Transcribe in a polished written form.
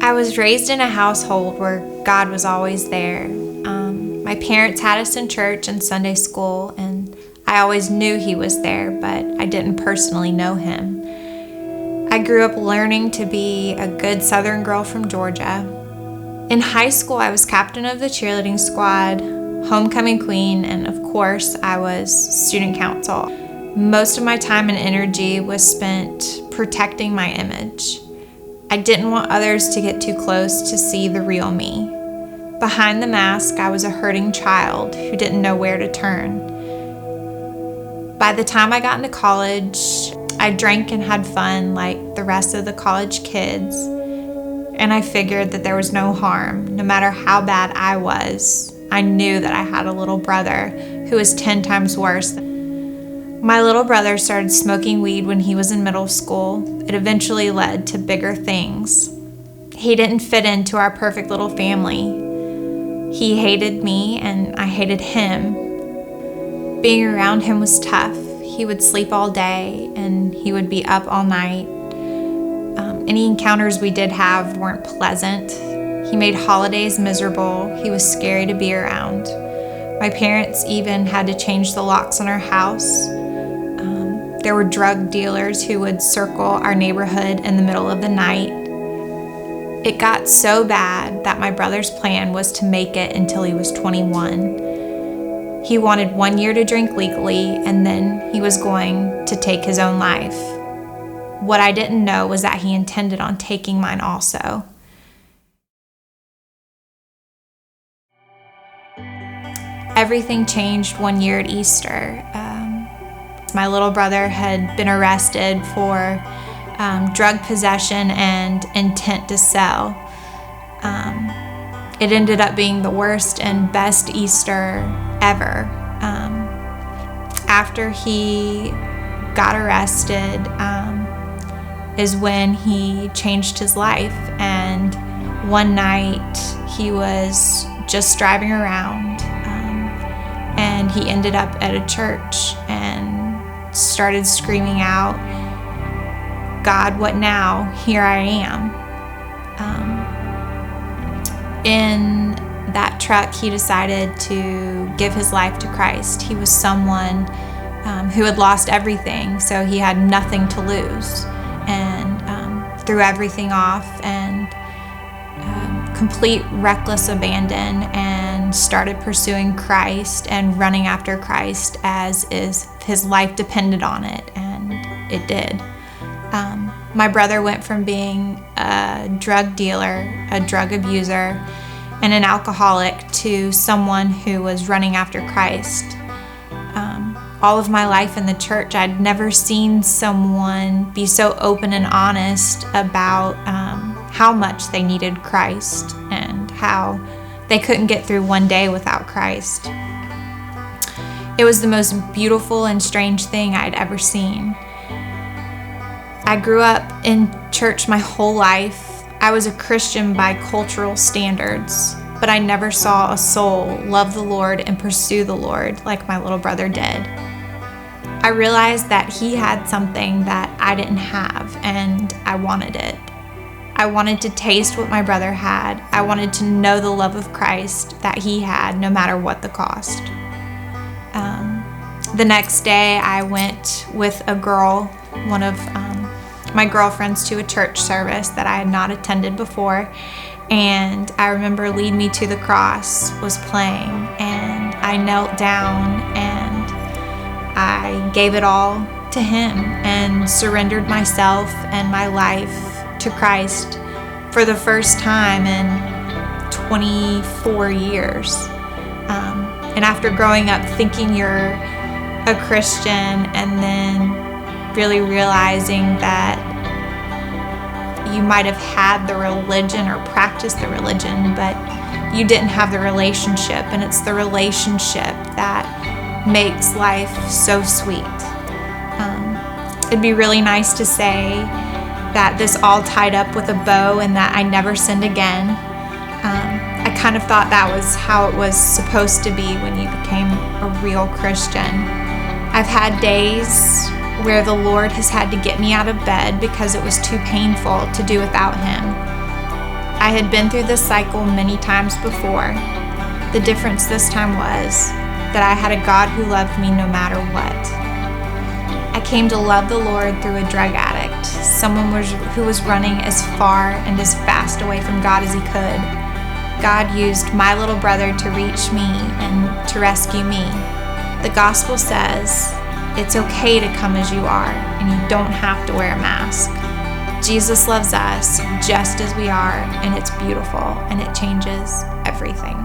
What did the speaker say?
I was raised in a household where God was always there. My parents had us in church and Sunday school, and I always knew He was there, but I didn't personally know Him. I grew up learning to be a good Southern girl from Georgia. In high school, I was captain of the cheerleading squad, homecoming queen, and of course, I was student council. Most of my time and energy was spent protecting my image. I didn't want others to get too close to see the real me. Behind the mask, I was a hurting child who didn't know where to turn. By the time I got into college, I drank and had fun like the rest of the college kids, and I figured that there was no harm. No matter how bad I was, I knew that I had a little brother who was 10 times worse. My little brother started smoking weed when he was in middle school. It eventually led to bigger things. He didn't fit into our perfect little family. He hated me and I hated him. Being around him was tough. He would sleep all day and he would be up all night. Any encounters we did have weren't pleasant. He made holidays miserable. He was scary to be around. My parents even had to change the locks on our house. There were drug dealers who would circle our neighborhood in the middle of the night. It got so bad that my brother's plan was to make it until he was 21. He wanted 1 year to drink legally, and then he was going to take his own life. What I didn't know was that he intended on taking mine also. Everything changed 1 year at Easter. My little brother had been arrested for drug possession and intent to sell. It ended up being the worst and best Easter ever. After he got arrested is when he changed his life. And one night he was just driving around and he ended up at a church and started screaming out, "God, what now? Here I am." In that truck, he decided to give his life to Christ. He was someone who had lost everything, so he had nothing to lose, and threw everything off and complete reckless abandon, and started pursuing Christ and running after Christ as is his life depended on it, and it did. My brother went from being a drug dealer, a drug abuser, and an alcoholic to someone who was running after Christ. All of my life in the church, I'd never seen someone be so open and honest about how much they needed Christ and how they couldn't get through one day without Christ. It was the most beautiful and strange thing I'd ever seen. I grew up in church my whole life. I was a Christian by cultural standards, but I never saw a soul love the Lord and pursue the Lord like my little brother did. I realized that he had something that I didn't have, and I wanted it. I wanted to taste what my brother had. I wanted to know the love of Christ that he had, no matter what the cost. The next day, I went with a girl, one of my girlfriends, to a church service that I had not attended before. And I remember Lead Me to the Cross was playing, and I knelt down and I gave it all to him and surrendered myself and my life to Christ for the first time in 24 years. And after growing up thinking you're a Christian and then really realizing that you might have had the religion or practiced the religion, but you didn't have the relationship, and it's the relationship that makes life so sweet. It'd be really nice to say that this all tied up with a bow and that I never sinned again. I kind of thought that was how it was supposed to be when you became a real Christian. I've had days where the Lord has had to get me out of bed because it was too painful to do without him. I had been through this cycle many times before. The difference this time was that I had a God who loved me no matter what. I came to love the Lord through a drug addict, someone who was running as far and as fast away from God as he could. God used my little brother to reach me and to rescue me. The gospel says it's okay to come as you are, and you don't have to wear a mask. Jesus loves us just as we are, and it's beautiful, and it changes everything.